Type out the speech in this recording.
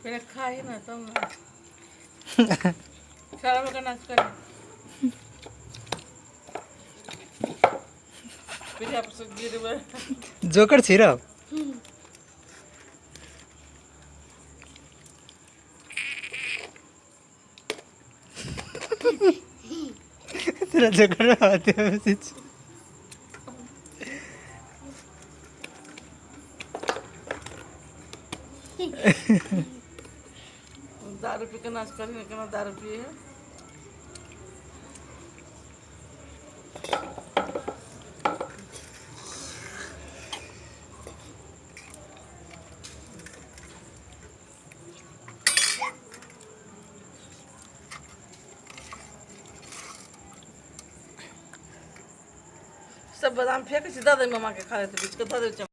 मैंने खाई ना तो सारा में का नाच कर फिर आप सब गिर गए जोकर छिरो तेरा जोकर आते हैं मैसेज दारू पी के नाच करी ना दारू पिए है सब बादाम फेंक सीधा दे मम्मा के खा लेते बीच के धर दे